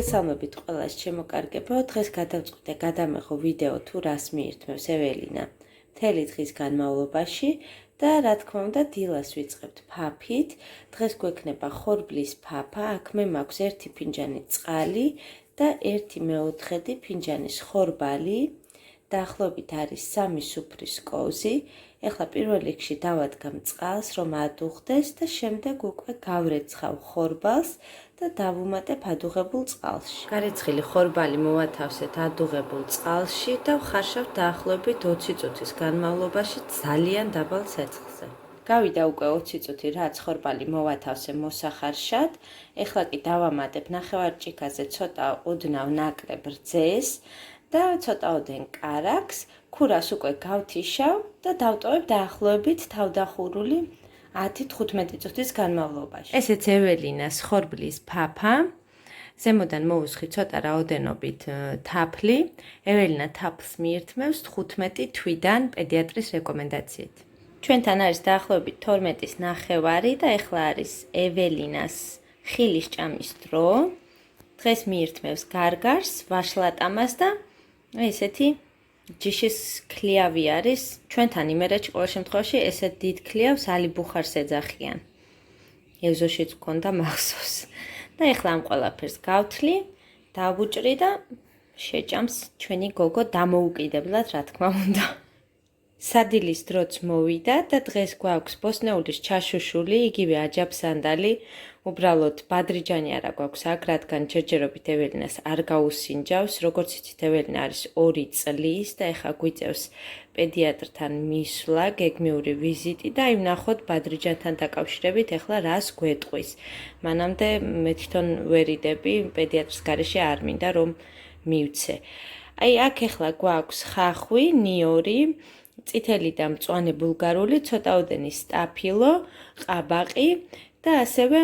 მოგესალმებით ყველას შემოკარგებო. დღეს გადავწყვიტე გადამეღო ვიდეო თუ რას მიირთმევს ეველინა მთელი დღის განმავლობაში და რა თქმა უნდა დილას ვიწყებთ ფაფით. დღეს გვექნება ხორბლის ფაფა, აქ მე მაქვს 1 ფინჯანი წყალი და 1/4 ფინჯანის ხორბალი. დაახლოებით არის 3 სუფრის კოზი. ეხლა პირველ რიგში დავადგამ წყალს, რომ ადუღდეს და შემდეგ უკვე გავრეცხავ ხორბალს და დავუმატებ ადუღებულ წყალში. გარეცხილი ხორბალი მოვათავსეთ ადუღებულ წყალში და ვხარშავ დაახლოებით 20 წუთის განმავლობაში ძალიან დაბალ ცეცხლზე. გავიდა უკვე 20 წუთი, რაც ხორბალი მოვათავსე მოსახარშად. ეხლა კი დავამატებ ნახევარჭიქაზე ცოტა ოდნავ ნაკლებ რძეს და ცოტაოდენ კარაქს, ქურას უკვე გავთიშავ და დავტოვებ დაახლოებით თავდახურული 10-15 წუთის განმავლობაში. ესეც ეველინას ხორბლის ფაფა. ზემოდან მოვუსხი ცოტა რაოდენობით თაფლი. ეველინა თაფლს მიირთმევს 15 თვიდან პედიატრის რეკომენდაციით. ჩვენთან არის დაახლოებით 12:30 და ეხლა არის ეველინას ხილის ჭამის დრო. დღეს მიირთმევს გარგარს, ვაშლატამას და ესეთი ჯიშის ქლიავი არის. ჩვენთან იმერეთში ყოველ შემთხვევაში ესეთ დიდ ქლიავს ალიბუხარს ეძახიან. ეზოშიც გქონდა მახსოვს. და ეხლა ამ ყველაფერს გავთლი, დავუჭრი და შეჭამს ჩვენი გოგო დამოუკიდებლად, რა თქმა უნდა. სადილის დროც მოვიდა და დღეს გვაქვს ბოსნეულის ჩაშუშული, იგივე აჯაბსანდალი. უბრალოდ ბადრიჯანი არა გვაქვს აქ, რადგან ჯერჯერობით ეველინას არ გაუსინჯავს. როგორც იცით, ეველინა არის 2 წლის და ეხა გვიწევს პედიატრთან მისვლა, გეგმიური ვიზიტი და აი ვნახოთ ბადრიჯანთან დაკავშირებით ეხლა რას გვეტყვის. მანამდე მე თვითონ ვერიდები, პედიატრის გარეშე არ მინდა რომ მივცე. აი აქ ეხლა გვაქვს ხახვი, ნიორი, წითელი და მწვანე ბულგარული, ცოტაოდენი სტაფილო, ყაბაყი და ასევე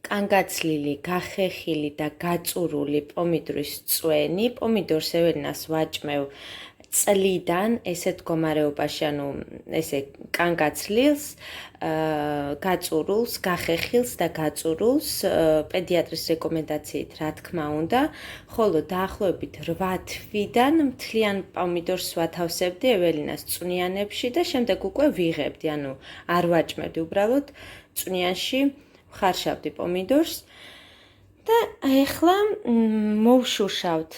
კანგაცლილი, გახეხილი და გაწურული პომიდორის წვენი. პომიდორს ეველინას ვაჭმევ წლიდან ესეთ მდგომარეობაში, ანუ ესე კანგაცლილს, გაწურულს, გახეხილს და გაწურულს პედიატრის რეკომენდაციით, რა თქმა უნდა, ხოლო დაახლოებით 8 თვიდან მთლიან პომიდორს ვათავსებდი ეველინას წვნიანებში და შემდეგ უკვე ვიღებდი, ანუ არ ვაჭმევდი, უბრალოდ წვნიანში ვხარშავდი პომიდორს. და ეხლა მოვშუშავთ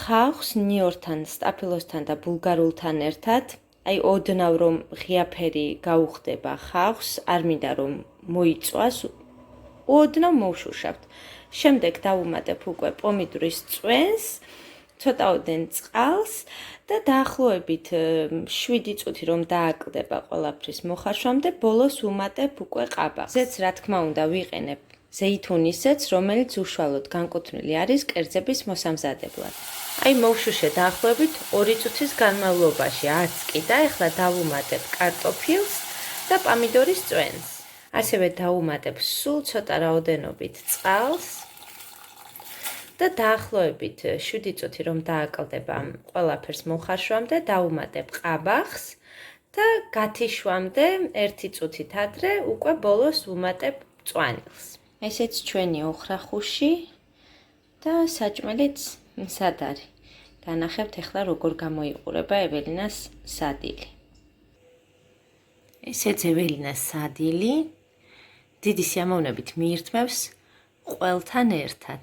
ხავხს ნიორთან, სტაფილოსთან და ბულგარულთან ერთად. აი ოდნავ რომ ღიაფერი გაუხდება ხავხს, არ მინდა რომ მოიწვას, ოდნავ მოვშუშავთ. შემდეგ დავუმატებ უკვე პომიდორის წვენს, ცოტაოდენ წყალს და დაახლოებით 7 წუთი რომ დააკლდება ყველაფრის მოხარშვამდე, ბოლოს ვუმატებ უკვე ყაბახს. ზეც რა თქმა უნდა ვიყენებ ზეითუნისეც, რომელიც უშუალოდ განკუთვნილი არის კერძების მოსამზადებლად. აი მოვშუშე დაახლოებით 2 წუთის განმავლობაში, არც კი და ეხლა დავუმატებ კარტოფილს და პომიდორის წვენს. ასევე დავუმატებ სულ ცოტა რაოდენობით წყალს და დაახლოებით 7 წუთი რომ დააკლდება ყველაფერს მოხარშვამდე, დავუმატებ ყაბახს და გათიშვამდე 1 წუთით ადრე უკვე ბოლოს ვუმატებ მწვანილს. ესეც ჩვენი ოხრახუში და საჭმელიც მზად არის. განახებთ ეხლა როგორ გამოიყურება ეველინას სადილი. ესეც ეველინას სადილი. დიდი სიამოვნებით მიირთმევს ყველთან ერთად.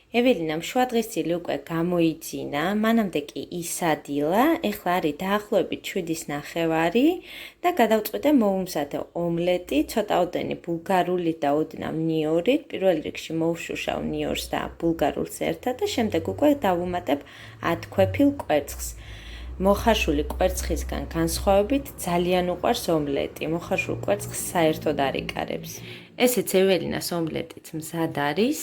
ეველინამ შვადღისწილი უკვე გამოიძინა, მანამდე კი ისადილა, ეხლა არის დაახლოებით 7:30 და გადავწყვიტე მოვუმზადე ომლეტი, ცოტაოდენი ბულგარული და ოდნავ ნიორით. პირველ რიგში მოვშუშავ ნიორს და ბულგარულს ერთად და შემდეგ უკვე დავუმატებ 10 ქვეფილ კვერცხს. მოხარშული კვერცხისგან განსხვავებით ძალიან უყვარს ომლეტი, მოხარშულ კვერცხს საერთოდ არ იკარებს. ესეც ეველინას ომლეტიც მზად არის.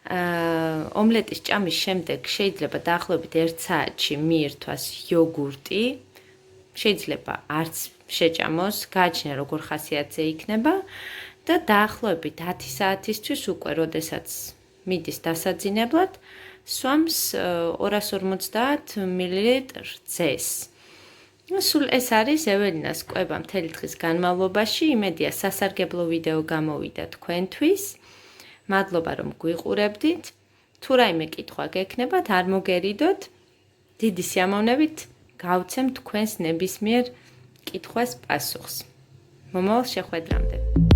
ომლეტის ჭამის შემდეგ შეიძლება დაახლოებით 1 საათში მიირთვას იოგურტი. შეიძლება არც შეჭამოს, გააჩნია როგორ ხასიათზე იქნება და დაახლოებით 10 საათისთვის უკვე, როდესაც მიდის დასაძინებლად, სვამს 250 მლ რძეს. სულ ეს არის ეველინას კვება მთელი დღის განმავლობაში. იმედია სასარგებლო ვიდეო გამოვიდა თქვენთვის. მადლობა რომ გვიყურებდით. თუ რაიმე კითხვა გექნებათ, არ მოგერიდოთ. დიდი სიამოვნებით გავცემ თქვენს ნებისმიერ კითხვას პასუხს. მომავალ შეხვედრამდე.